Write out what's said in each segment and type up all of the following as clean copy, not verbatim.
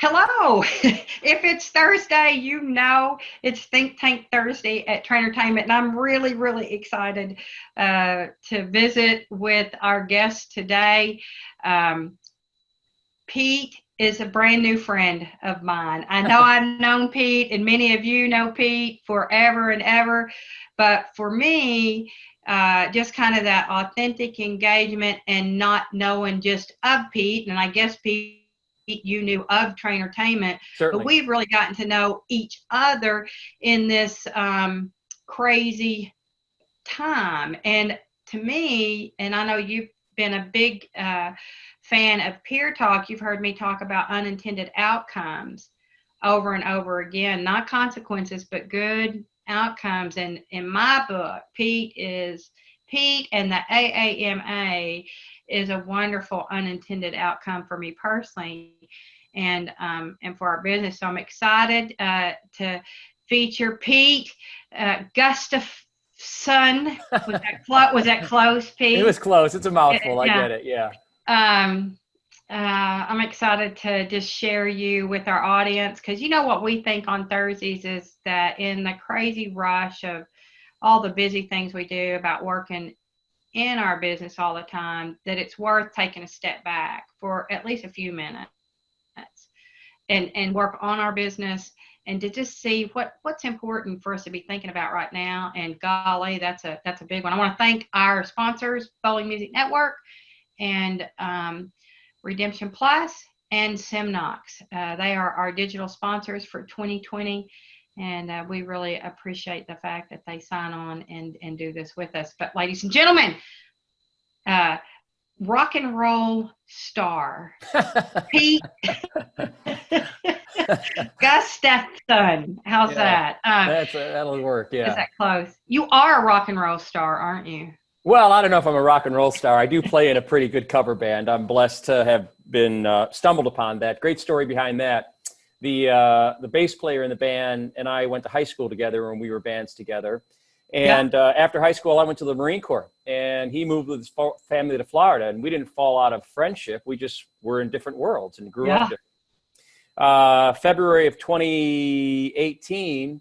Hello. If it's Thursday, you know it's Think Tank Thursday at Trainertainment, and I'm really, really excited to visit with our guest today. Pete is a brand new friend of mine. I know I've known Pete, and many of you know Pete forever and ever, but for me, just kind of that authentic engagement and not knowing just of Pete, and I guess Pete, you knew of Trainertainment, but Certainly. we've really gotten to know each other in this crazy time. And to me, and I know you've been a big fan of peer talk, you've heard me talk about unintended outcomes over and over again, not consequences, but good outcomes. And in my book, Pete and the AAMA is a wonderful unintended outcome for me personally and for our business. So I'm excited to feature Pete Gustafson. Was that close, Pete? It was close. It's a mouthful. I get it. Yeah. I'm excited to just share you with our audience, because you know what we think on Thursdays is that in the crazy rush of all the busy things we do about working in our business all the time, that it's worth taking a step back for at least a few minutes and work on our business and to just see what's important for us to be thinking about right now. And golly, that's a big one. I want to thank our sponsors, Bowling Music Network and Redemption Plus and Simnox. They are our digital sponsors for 2020. And we really appreciate the fact that they sign on and do this with us. But ladies and gentlemen, rock and roll star, Pete Gustafson. How's that? That'll work, yeah. Is that close? You are a rock and roll star, aren't you? Well, I don't know if I'm a rock and roll star. I do play in a pretty good cover band. I'm blessed to have been stumbled upon that. Great story behind that. The bass player in the band and I went to high school together when we were bands together. And after high school, I went to the Marine Corps, and he moved with his family to Florida, and we didn't fall out of friendship. We just were in different worlds and grew up different. February of 2018,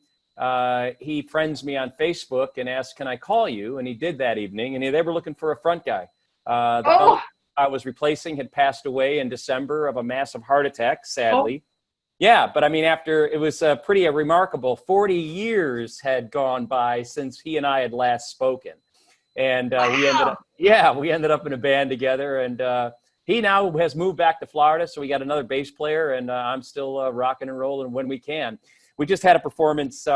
he friends me on Facebook and asked, "Can I call you?" And he did that evening, and they were looking for a front guy. The fellow I was replacing had passed away in December of a massive heart attack, sadly. Yeah, but I mean, after it was pretty remarkable. 40 years had gone by since he and I had last spoken, and we ended up in a band together. And he now has moved back to Florida, so we got another bass player, and I'm still rocking and rolling when we can. We just had a performance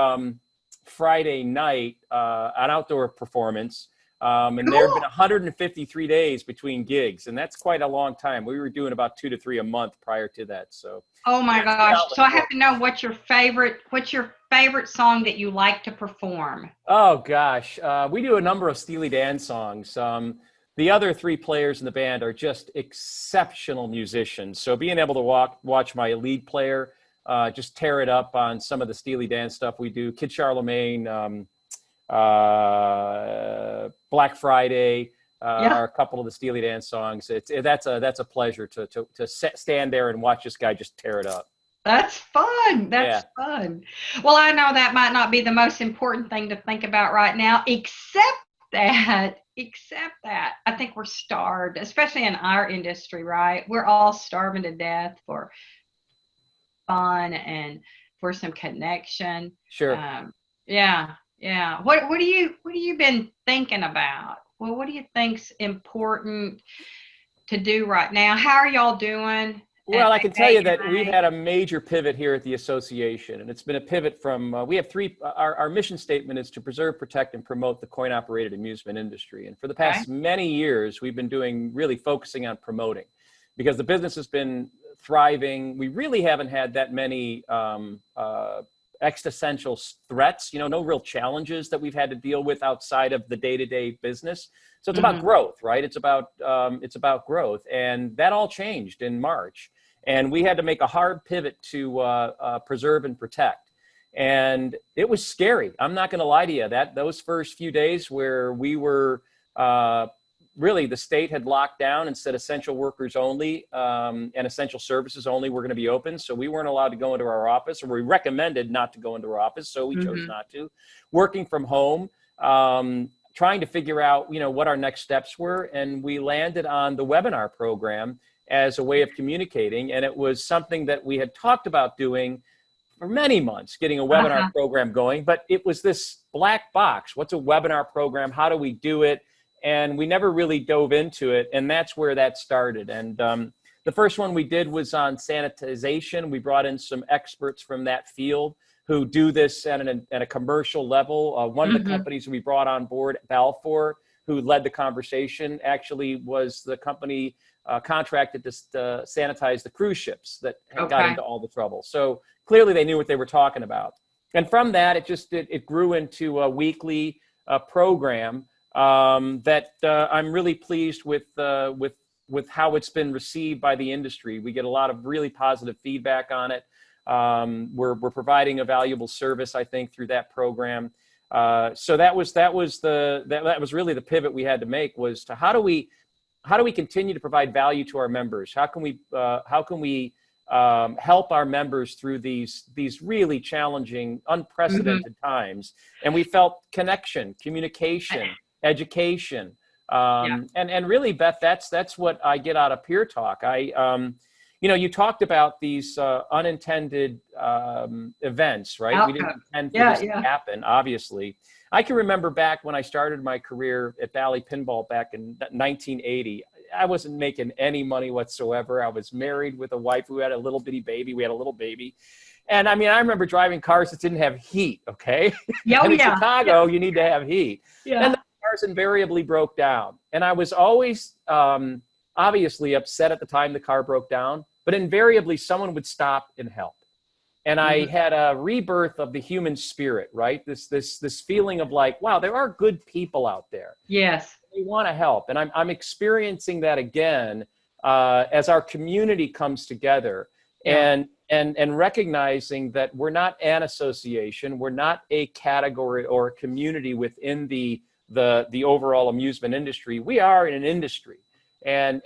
Friday night, an outdoor performance. And there have been 153 days between gigs, and that's quite a long time. We were doing about 2 to 3 a month prior to that. So, oh my gosh! So I have to know what's your favorite song that you like to perform? Oh gosh, we do a number of Steely Dan songs. The other 3 players in the band are just exceptional musicians. So being able to watch my lead player just tear it up on some of the Steely Dan stuff we do, Kid Charlemagne. Black Friday are a couple of the Steely Dan songs. That's a pleasure to stand there and watch this guy just tear it up. That's fun. That's fun. Well, I know that might not be the most important thing to think about right now, except that I think we're starved, especially in our industry, right? We're all starving to death for fun and for some connection. Sure. Yeah. What have you been thinking about? Well, what do you think's important to do right now? How are y'all doing? Well, I can tell you that we've had a major pivot here at the association, and it's been a pivot from, we have 3, our mission statement is to preserve, protect, and promote the coin-operated amusement industry. And for the past many years, we've been really focusing on promoting, because the business has been thriving. We really haven't had that many existential threats, no real challenges that we've had to deal with outside of the day-to-day business. So it's about growth, right? It's about growth. And that all changed in March. And we had to make a hard pivot to preserve and protect. And it was scary. I'm not going to lie to you. Those first few days where we were really the state had locked down and said essential workers only and essential services only were going to be open. So we weren't allowed to go into our office, or we recommended not to go into our office. So we chose not to. Working from home, trying to figure out, what our next steps were. And we landed on the webinar program as a way of communicating. And it was something that we had talked about doing for many months, getting a webinar program going, but it was this black box. What's a webinar program? How do we do it? And we never really dove into it. And that's where that started. And the first one we did was on sanitization. We brought in some experts from that field who do this at a commercial level. One of the companies we brought on board, Balfour, who led the conversation, actually was the company contracted to sanitize the cruise ships that got into all the trouble. So clearly they knew what they were talking about. And from that, it grew into a weekly program that I'm really pleased with how it's been received by the industry. We get a lot of really positive feedback on it. We're providing a valuable service, I think, through that program. So that was really the pivot we had to make, was to how do we continue to provide value to our members? How can we help our members through these really challenging, unprecedented times? And we felt connection, communication, education, and really, Beth, that's what I get out of Peer Talk. You talked about these unintended events, right? Outcome. We didn't intend for this to happen, obviously. I can remember back when I started my career at Bally Pinball back in 1980. I wasn't making any money whatsoever. I was married with a wife who had a little bitty baby. We had a little baby. And I remember driving cars that didn't have heat, okay? And in Chicago, you need to have heat. And the cars invariably broke down. And I was always obviously upset at the time the car broke down, but invariably someone would stop and help. And I had a rebirth of the human spirit, right? This feeling of like, wow, there are good people out there. Yes. They want to help. And I'm experiencing that again as our community comes together and recognizing that we're not an association, we're not a category or a community within the overall amusement industry. We are in an industry. And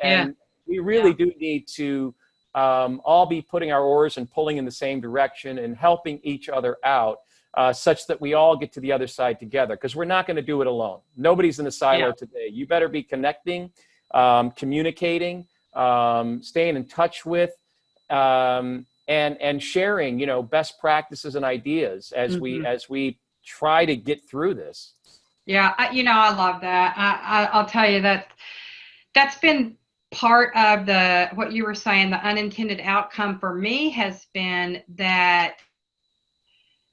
we really do need to all be putting our oars and pulling in the same direction and helping each other out such that we all get to the other side together, because we're not going to do it alone. Nobody's in a silo today. You better be connecting, communicating, staying in touch with, and sharing, best practices and ideas as we try to get through this. Yeah, I love that. I'll tell you that's been part of what you were saying. The unintended outcome for me has been that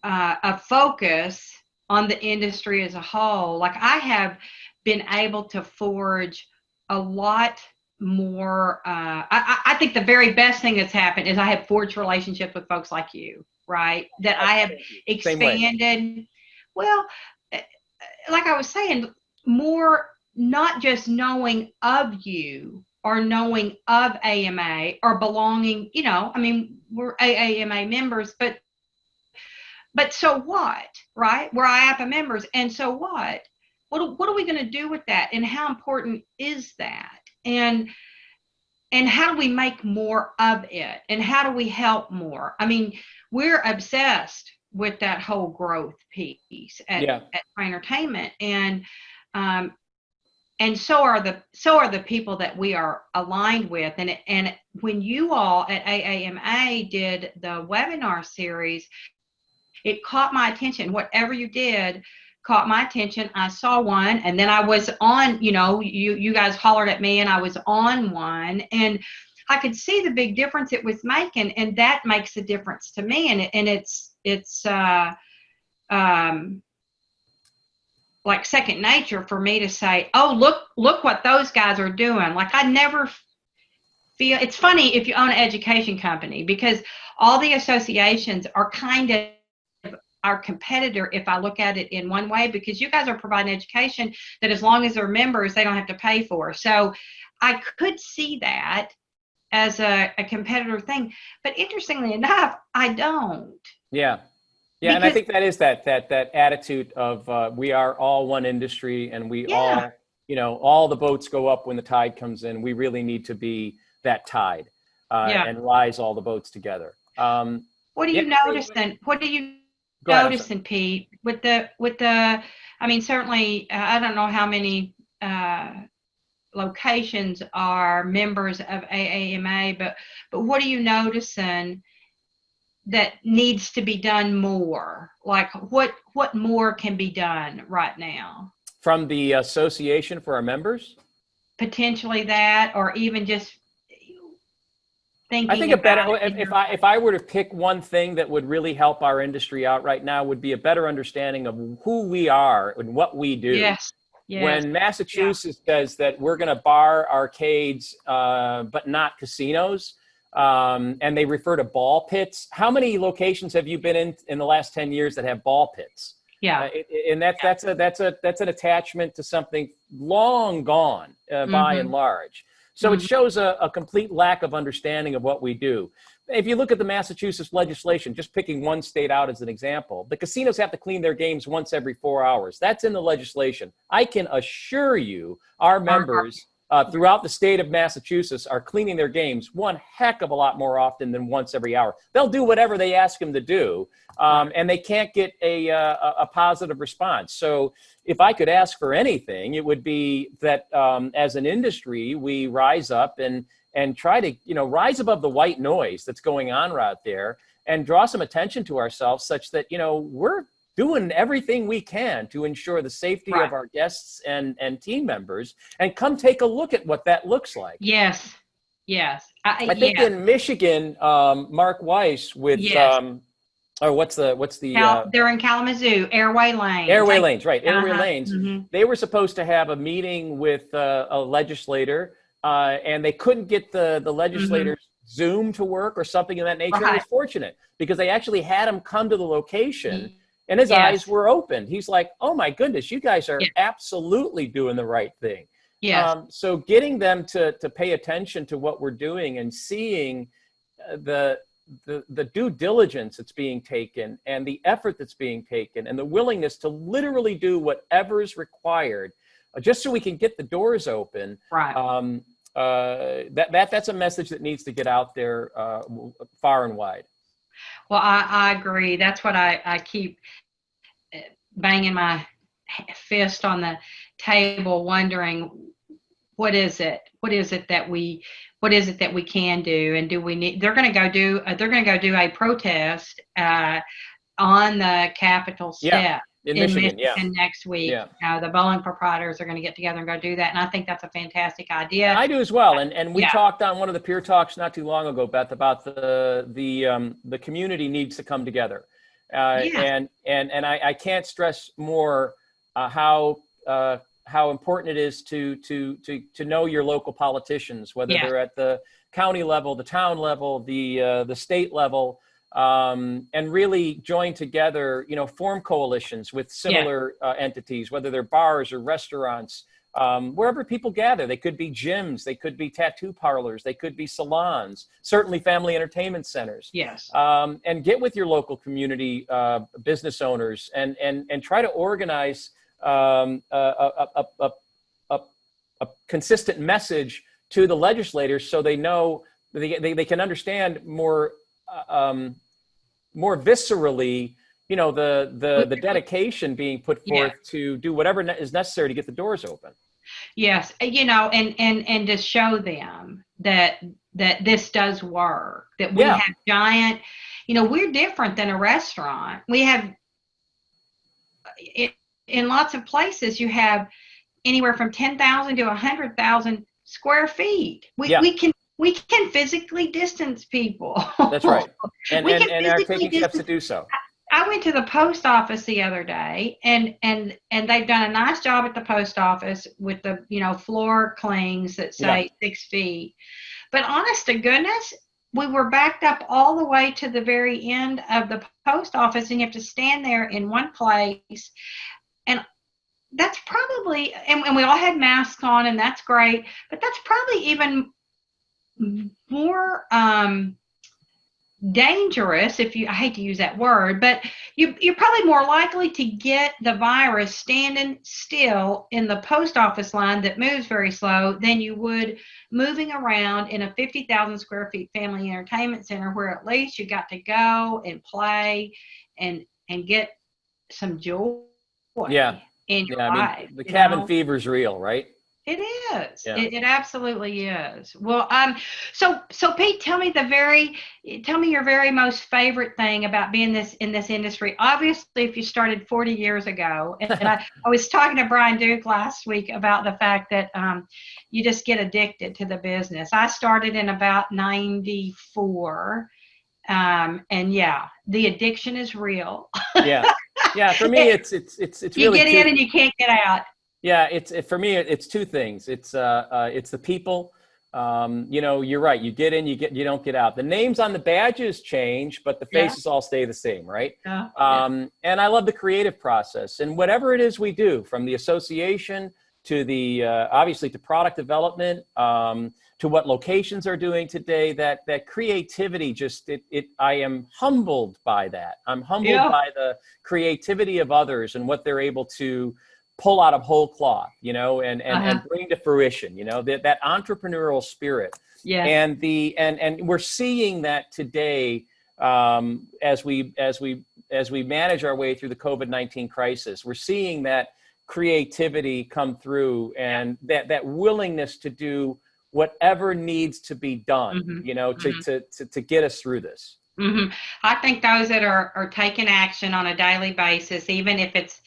a focus on the industry as a whole. Like, I have been able to forge a lot more. I think the very best thing that's happened is I have forged relationships with folks like you, right? That I have expanded. Well, like I was saying, more not just knowing of you or knowing of AMA or belonging, we're AAMA members, but so what, right? We're IAPA members. And so what? What are we going to do with that? And how important is that? And how do we make more of it? And how do we help more? We're obsessed with that whole growth piece at Entertainment. And so are the people that we are aligned with. And when you all at AAMA did the webinar series, it caught my attention. Whatever you did caught my attention. I saw one, and then I was on, you guys hollered at me and I was on one, and I could see the big difference it was making, and that makes a difference to me. And it's like second nature for me to say, oh, look what those guys are doing. Like, I never feel, it's funny if you own an education company, because all the associations are kind of our competitor, if I look at it in one way, because you guys are providing education that as long as they're members, they don't have to pay for. So I could see that as a competitor thing, but interestingly enough, I don't. Yeah. And I think that is that attitude of we are all one industry, and we all all the boats go up when the tide comes in. We really need to be that tide and rise all the boats together. What are you noticing? What are you noticing, Pete, with the? I mean, certainly, I don't know how many locations are members of AAMA, but what are you noticing that needs to be done more? Like, what more can be done right now? From the association for our members? Potentially that, or even just thinking. I think if I were to pick one thing that would really help our industry out right now would be a better understanding of who we are and what we do. Yes. When Massachusetts says that we're going to bar arcades, but not casinos, and they refer to ball pits, how many locations have you been in the last 10 years that have ball pits? Yeah. And that's an attachment to something long gone by and large. So it shows a complete lack of understanding of what we do. If you look at the Massachusetts legislation, just picking one state out as an example, the casinos have to clean their games once every 4 hours. That's in the legislation. I can assure you our members throughout the state of Massachusetts are cleaning their games one heck of a lot more often than once every hour. They'll do whatever they ask them to do, and they can't get a positive response. So if I could ask for anything, it would be that as an industry, we rise up and try to rise above the white noise that's going on out there and draw some attention to ourselves such that we're doing everything we can to ensure the safety of our guests and team members, and come take a look at what that looks like. Yes. I think in Michigan, Mark Weiss with, or what's the they're in Kalamazoo, Airway Lanes. Airway Lanes, right. Airway Lanes. They were supposed to have a meeting with a legislator, and they couldn't get the legislator's Zoom to work or something of that nature. It was fortunate because they actually had him come to the location. And his eyes were open. He's like, oh, my goodness, you guys are absolutely doing the right thing. Yes. So getting them to pay attention to what we're doing and seeing the due diligence that's being taken and the effort that's being taken and the willingness to literally do whatever is required just so we can get the doors open. Right. That's a message that needs to get out there far and wide. Well, I agree. That's what I keep banging my fist on the table, wondering what is it that we can do, and do we need? They're going to go do a protest on the Capitol step in Michigan next week. The bowling proprietors are going to get together and go do that, and I think that's a fantastic idea. I do as well. And we talked on one of the peer talks not too long ago, Beth, about the community needs to come together, and I can't stress more how important it is to know your local politicians, whether they're at the county level, the town level, the state level. And really join together, form coalitions with similar entities, whether they're bars or restaurants, wherever people gather. They could be gyms, they could be tattoo parlors, they could be salons, certainly family entertainment centers. Yes. And get with your local community business owners and try to organize a consistent message to the legislators so they know they can understand more viscerally, the dedication being put forth to do whatever is necessary to get the doors open. Yes, and to show them that this does work, that we have giant, we're different than a restaurant. We have, in lots of places, you have anywhere from 10,000 to 100,000 square feet. We can physically distance people. That's right. And are taking steps to do so. I went to the post office the other day, and they've done a nice job at the post office with the floor clings that say 6 feet. But honest to goodness, we were backed up all the way to the very end of the post office, and you have to stand there in one place. And that's probably, and we all had masks on, and that's great, but that's probably even more dangerous, I hate to use that word, but you're probably more likely to get the virus standing still in the post office line that moves very slow than you would moving around in a 50,000 square feet family entertainment center, where at least you got to go and play and get some joy Yeah. in your Yeah. I mean, life, the you cabin know? fever's real, right? It is. Yeah. It absolutely is. Well, so Pete, tell me your very most favorite thing about being in this industry. Obviously, if you started 40 years ago, and I was talking to Brian Duke last week about the fact that you just get addicted to the business. I started in about 94. And yeah, the addiction is real. Yeah. Yeah. For me, it's You really get two. in and you can't get out. Yeah, for me, it's two things. It's the people. You know, you're right. You get in, you don't get out. The names on the badges change, but the Yeah. faces all stay the same, right? Yeah. And I love the creative process, and whatever it is we do, from the association to the obviously to product development, to what locations are doing today. That creativity, I am humbled by that. I'm humbled by the creativity of others and what they're able to pull out of whole cloth, you know, and bring to fruition, you know, that entrepreneurial spirit. Yes. And we're seeing that today, as we manage our way through the COVID-19 crisis. We're seeing that creativity come through, and that willingness to do whatever needs to be done, you know, to get us through this. Mm-hmm. I think those that are taking action on a daily basis, even if it's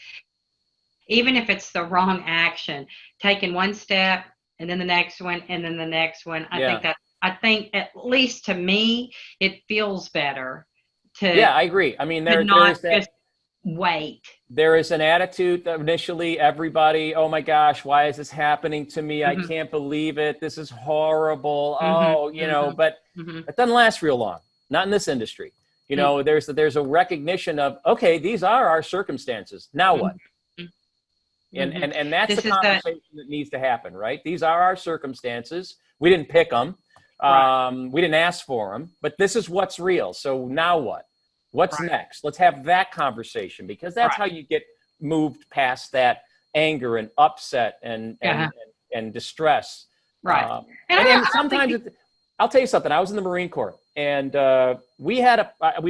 the wrong action, taking one step and then the next one and then the next one. I think at least to me, it feels better to. Yeah, I agree. I mean, there not is that. Just wait. There is an attitude that initially everybody, oh my gosh, why is this happening to me? I can't believe it. This is horrible. Oh, you know, but it doesn't last real long. Not in this industry. You know, there's a recognition of, okay, these are our circumstances. Now what? And that's the conversation that needs to happen, right? These are our circumstances. We didn't pick them. We didn't ask for them, but this is what's real. So now what? What's next? Let's have that conversation, because that's how you get moved past that anger and upset and distress. Right. And sometimes I'll tell you something. I was in the Marine Corps, and we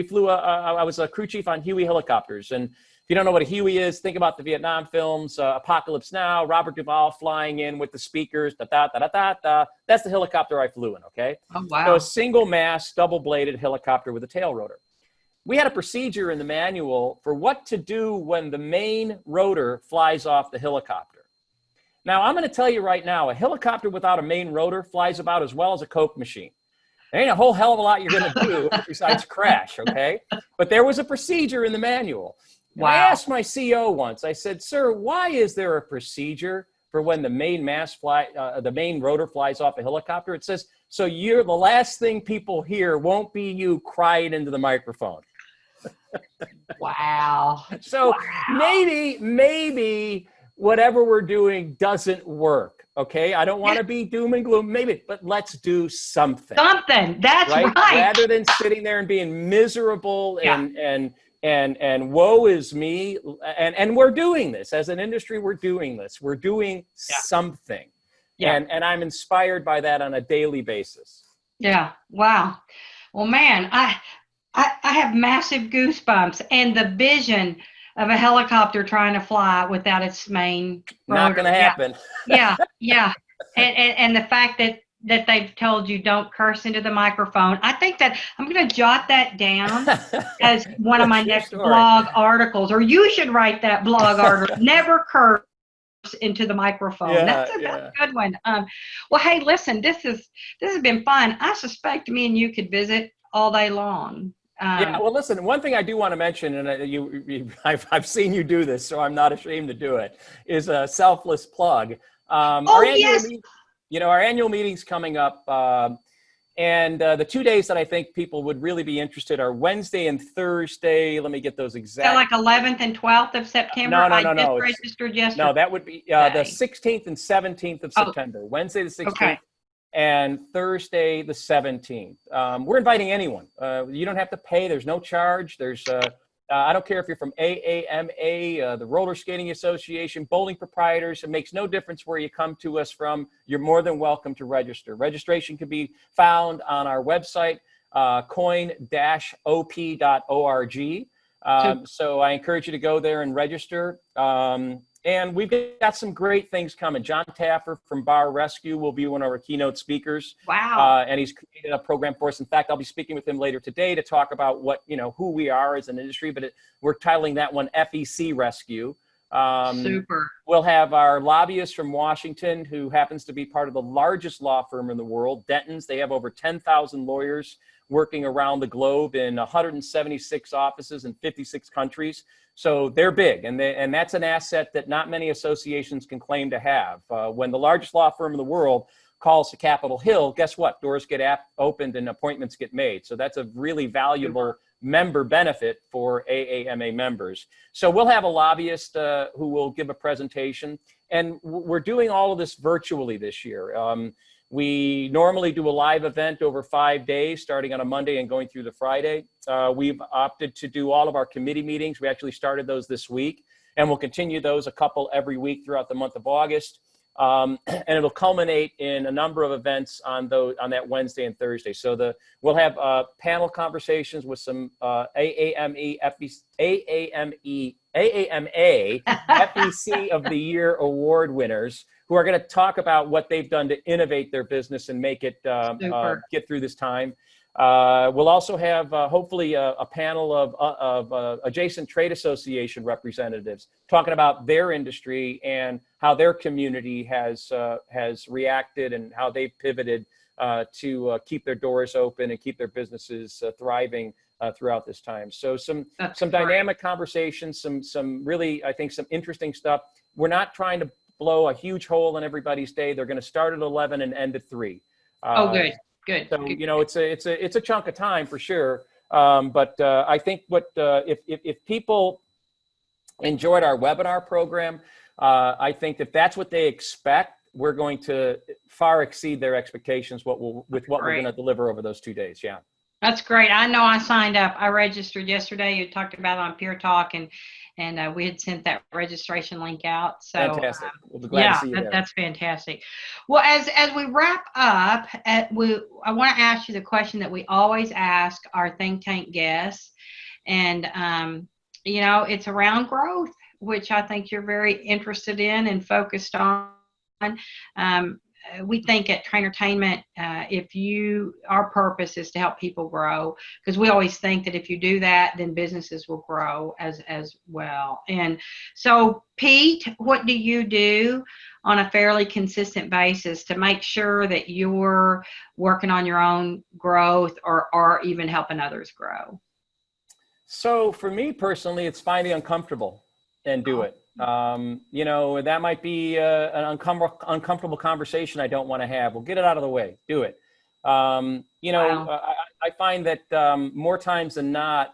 flew I was a crew chief on Huey helicopters. And if you don't know what a Huey is, think about the Vietnam films, Apocalypse Now, Robert Duvall flying in with the speakers, da-da-da-da-da. That's the helicopter I flew in, okay? Oh, wow. So a single mast, double-bladed helicopter with a tail rotor. We had a procedure in the manual for what to do when the main rotor flies off the helicopter. Now, I'm going to tell you right now, a helicopter without a main rotor flies about as well as a Coke machine. There ain't a whole hell of a lot you're going to do besides crash, okay? But there was a procedure in the manual. And I asked my CO once, I said, sir, why is there a procedure for when the main the main rotor flies off a helicopter? It says, so the last thing people hear won't be you crying into the microphone. Wow. So maybe whatever we're doing doesn't work. Okay. I don't want to be doom and gloom, maybe, but let's do something. That's right. Rather than sitting there and being miserable and woe is me. And we're doing this as an industry. We're doing this. We're doing something. Yeah. And I'm inspired by that on a daily basis. Yeah. Wow. Well, man, I have massive goosebumps, and the vision of a helicopter trying to fly without its main rotor. Not going to happen. Yeah. And the fact that they've told you don't curse into the microphone. I think that I'm going to jot that down as one of my next blog articles, or you should write that blog article. Never curse into the microphone. That's a good one. Well, hey, listen, this has been fun. I suspect me and you could visit all day long. Well, listen, one thing I do want to mention, and I've seen you do this, so I'm not ashamed to do it, is a selfless plug. Our annual meeting's coming up, and the 2 days that I think people would really be interested are Wednesday and Thursday. Let me get those exact. So like 11th and 12th of September? No. I just registered yesterday. No, that would be the 16th and 17th of September. Wednesday the 16th, and Thursday the 17th. We're inviting anyone. You don't have to pay. There's no charge. I don't care if you're from AAMA, the Roller Skating Association, Bowling Proprietors. It makes no difference where you come to us from. You're more than welcome to register. Registration can be found on our website, coin-op.org. So I encourage you to go there and register. And we've got some great things coming. John Taffer from Bar Rescue will be one of our keynote speakers. Wow. And he's created a program for us. In fact, I'll be speaking with him later today to talk about who we are as an industry, but we're titling that one FEC Rescue. Super. We'll have our lobbyist from Washington, who happens to be part of the largest law firm in the world, Denton's. They have over 10,000 lawyers working around the globe in 176 offices in 56 countries. So they're big, and that's an asset that not many associations can claim to have. When the largest law firm in the world calls to Capitol Hill, guess what? Doors get opened and appointments get made. So that's a really valuable member benefit for AAMA members. So we'll have a lobbyist who will give a presentation, and we're doing all of this virtually this year. We normally do a live event over 5 days, starting on a Monday and going through the Friday. We've opted to do all of our committee meetings. We actually started those this week, and we'll continue those a couple every week throughout the month of August. And it'll culminate in a number of events on that Wednesday and Thursday. So we'll have panel conversations with some AAMA FEC of the Year award winners, who are going to talk about what they've done to innovate their business and make it get through this time. We'll also have hopefully a panel of adjacent trade association representatives talking about their industry and how their community has reacted and how they've pivoted to keep their doors open and keep their businesses thriving throughout this time. So some dynamic conversations, some really, I think, some interesting stuff. We're not trying to blow a huge hole in everybody's day. They're going to start at 11 and end at 3. Good. So it's a chunk of time for sure. But I think if people enjoyed our webinar program, I think that's what they expect. We're going to far exceed their expectations with what we're going to deliver over those 2 days. Yeah. That's great. I know I signed up. I registered yesterday. You talked about it on Peer Talk, and we had sent that registration link out. So fantastic. We'll be glad to see you there. That's fantastic. Well, as we wrap up, I want to ask you the question that we always ask our think tank guests, and it's around growth, which I think you're very interested in and focused on. We think at Trainertainment, our purpose is to help people grow, because we always think that if you do that, then businesses will grow as well. And so, Pete, what do you do on a fairly consistent basis to make sure that you're working on your own growth or even helping others grow? So for me personally, it's find the uncomfortable and do it. That might be an uncomfortable conversation I don't want to have. Well, get it out of the way. Do it. Wow. I find that more times than not,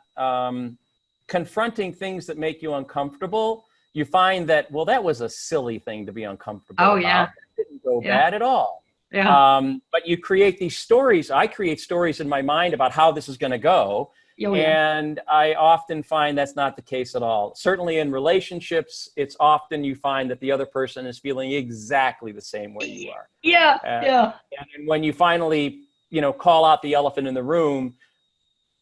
confronting things that make you uncomfortable, you find that, well, that was a silly thing to be uncomfortable about. Yeah. It didn't go bad at all. Yeah. But you create these stories. I create stories in my mind about how this is going to go. And I often find that's not the case at all. Certainly in relationships, it's often you find that the other person is feeling exactly the same way you are. And when you finally, call out the elephant in the room,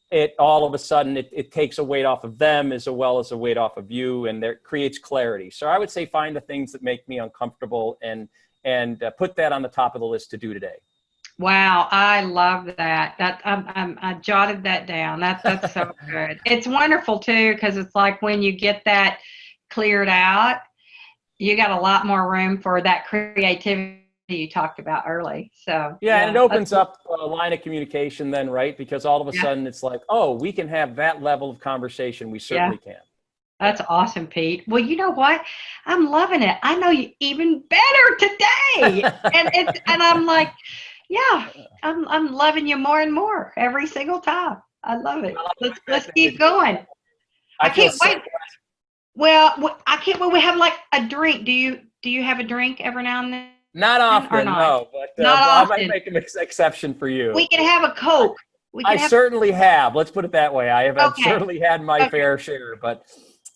it all of a sudden, it takes a weight off of them as well as a weight off of you, and there creates clarity. So I would say find the things that make me uncomfortable and put that on the top of the list to do today. Wow, I love that. I jotted that down. That's so good. It's wonderful too, because it's like when you get that cleared out, you got a lot more room for that creativity you talked about early. So and it opens up a line of communication then, right? Because all of a sudden it's like, oh, we can have that level of conversation. We certainly can. That's awesome, Pete. Well, you know what? I'm loving it. I know you even better today, and I'm like. Yeah, I'm loving you more and more every single time. I love it. Let's keep going. I can't wait. Well, I can't wait. We have like a drink. Do you have a drink every now and then? Not or often, not? no, but Not I might often. make an exception for you. We can have a Coke. We I can have. certainly have. Let's put it that way. I have Okay. certainly had my Okay. fair share, but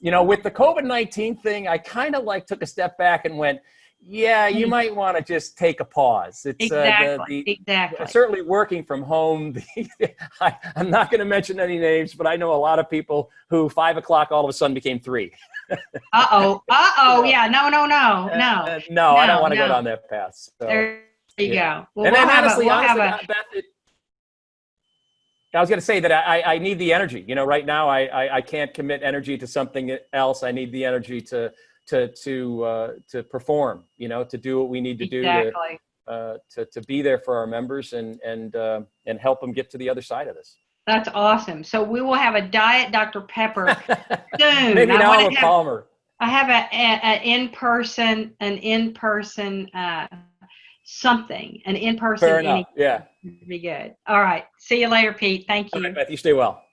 with the COVID-19 thing, I kind of like took a step back and went, yeah, you might want to just take a pause. It's Exactly. certainly working from home. I'm not going to mention any names, but I know a lot of people who 5 o'clock all of a sudden became 3. Uh-oh. Yeah. No. No, I don't want to go down that path. So, There you go. Well, and then honestly, have Beth, I was going to say that I need the energy. Right now I can't commit energy to something else. I need the energy to perform. To do what we need to exactly. do to be there for our members and help them get to the other side of this. That's awesome. So we will have a Diet Dr. Pepper soon. Maybe now I'm a Palmer. I have an in-person something, an in-person. Fair enough. Yeah. Be good. All right. See you later, Pete. Thank you. All right, Beth, you stay well.